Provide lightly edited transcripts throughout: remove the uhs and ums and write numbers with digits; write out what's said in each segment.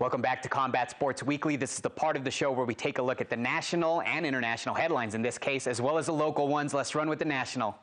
Welcome back to Combat Sports Weekly. This is the part of the show where we take a look at the national and international headlines in this case, as well as the local ones. Let's run with the national.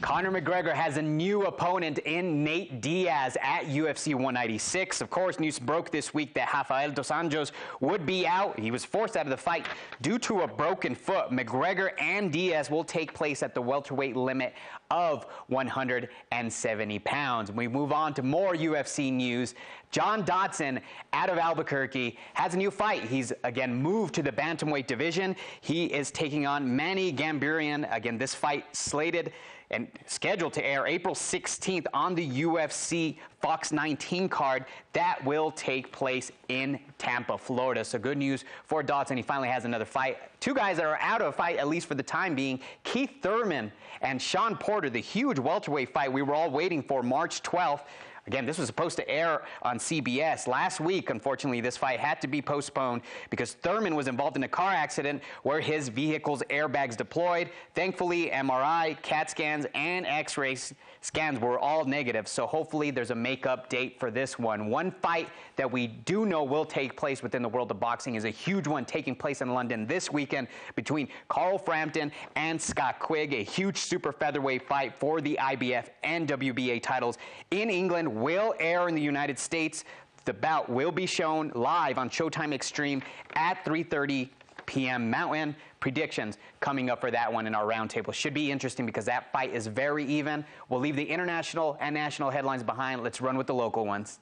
Conor McGregor has a new opponent in Nate Diaz at UFC 196. Of course, news broke this week that Rafael dos Anjos would be out. He was forced out of the fight due to a broken foot. McGregor and Diaz will take place at the welterweight limit of 170 pounds. We move on to more UFC news. John Dodson out of Albuquerque has a new fight. He's again moved to the bantamweight division. He is taking on Manny Gamburyan. Again, this fight slated and scheduled to air April 16th on the UFC Fox 19 card. That will take place in Tampa, Florida. So good news for Dodson. He finally has another fight. Two guys that are out of a fight, at least for the time being, Keith Thurman and Shawn Porter, the huge welterweight fight we were all waiting for, March 12th. Again, this was supposed to air on CBS. Last week, unfortunately, this fight had to be postponed because Thurman was involved in a car accident where his vehicle's airbags deployed. Thankfully, MRI, CAT scans, and X-ray scans were all negative, so hopefully there's a make-up date for this one. One fight that we do know will take place within the world of boxing is a huge one taking place in London this weekend between Carl Frampton and Scott Quigg, a huge super featherweight fight for the IBF and WBA titles in England. Will air in the United States. The bout will be shown live on Showtime Extreme at 3:30 p.m. Mountain. Predictions coming up for that one in our roundtable. Should be interesting because that fight is very even. We'll leave the international and national headlines behind. Let's run with the local ones.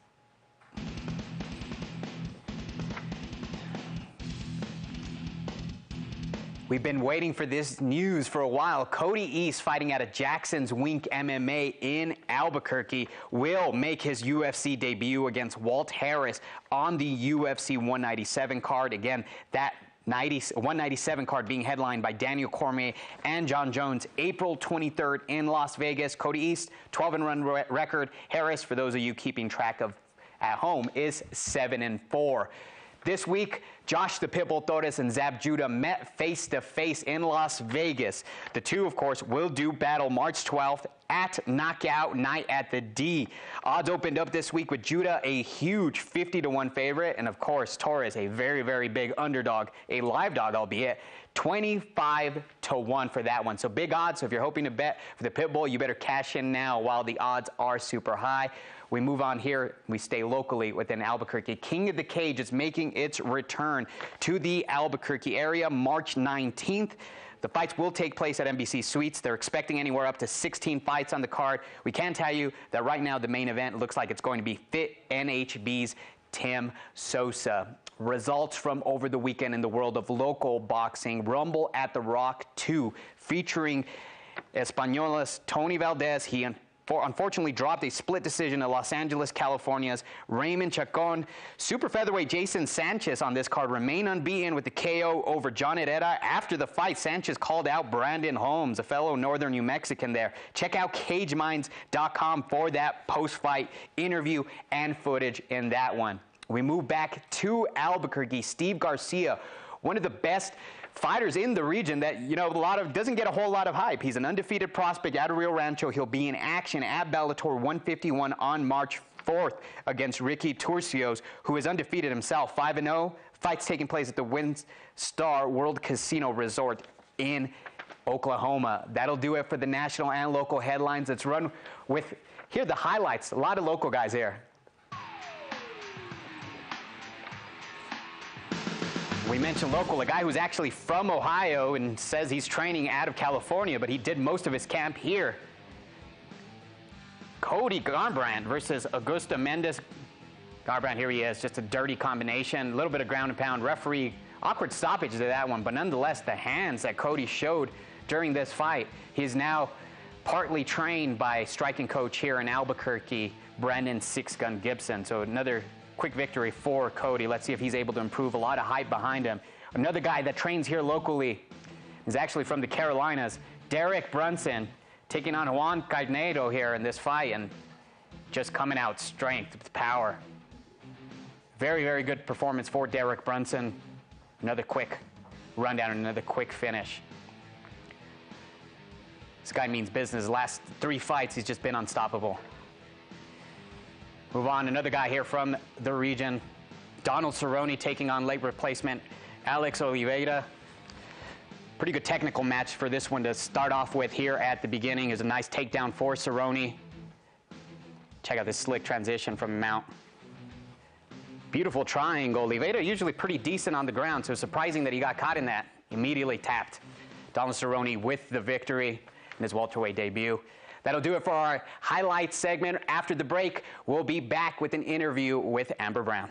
We've been waiting for this news for a while. Cody East, fighting out of Jackson's Wink MMA in Albuquerque, will make his UFC debut against Walt Harris on the UFC 197 card. Again, that 197 card being headlined by Daniel Cormier and John Jones, April 23rd in Las Vegas. Cody East, 12-run record. Harris, for those of you keeping track of at home, is 7-4. This week, Josh the Pitbull Torres and Zab Judah met face-to-face in Las Vegas. The two, of course, will do battle March 12th at Knockout Night at the D. Odds opened up this week with Judah a huge 50-1 favorite, and of course, Torres a very, very big underdog, a live dog albeit, 25-1 for that one. So big odds. So if you're hoping to bet for the Pitbull, you better cash in now while the odds are super high. We move on here. We stay locally within Albuquerque. King of the Cage is making its return to the Albuquerque area March 19th. The fights will take place at NBC Suites. They're expecting anywhere up to 16 fights on the card. We can tell you that right now the main event looks like it's going to be Fit NHB's Tim Sosa. Results from over the weekend in the world of local boxing. Rumble at the Rock 2 featuring Española's Tony Valdez. He unfortunately dropped a split decision to Los Angeles, California's Raymond Chacon. Super featherweight Jason Sanchez on this card remained unbeaten with the KO over John Herrera. After the fight, Sanchez called out Brandon Holmes, a fellow Northern New Mexican there. Check out CageMinds.com for that post-fight interview and footage in that one. We move back to Albuquerque. Steve Garcia, one of the best fighters in the region that, doesn't get a whole lot of hype. He's an undefeated prospect out of Rio Rancho. He'll be in action at Bellator 151 on March 4th against Ricky Turcios, who is undefeated himself, 5-0. Fights taking place at the WinStar World Casino Resort in Oklahoma. That'll do it for the national and local headlines. Let's run with, here are the highlights. A lot of local guys here. We mentioned local, a guy who's actually from Ohio and says he's training out of California, but he did most of his camp here. Cody Garbrandt versus Augusto Mendes. Garbrandt, here he is, just a dirty combination, a little bit of ground and pound. Referee, awkward stoppage to that one, but nonetheless, the hands that Cody showed during this fight. He's now partly trained by striking coach here in Albuquerque, Brandon Six Gun Gibson. So another quick victory for Cody. Let's see if he's able to improve. A lot of hype behind him. Another guy that trains here locally is actually from the Carolinas, Derek Brunson, taking on Juan Carneiro here in this fight and just coming out strength with power. Very, very good performance for Derek Brunson. Another quick rundown and another quick finish. This guy means business. The last 3 fights, he's just been unstoppable. Move on, another guy here from the region. Donald Cerrone taking on late replacement Alex Oliveira. Pretty good technical match for this one to start off with here at the beginning. Is a nice takedown for Cerrone. Check out this slick transition from mount. Beautiful triangle. Oliveira usually pretty decent on the ground, so it's surprising that he got caught in that. Immediately tapped. Donald Cerrone with the victory in his welterweight debut. That'll do it for our highlights segment. After the break, we'll be back with an interview with Amber Brown.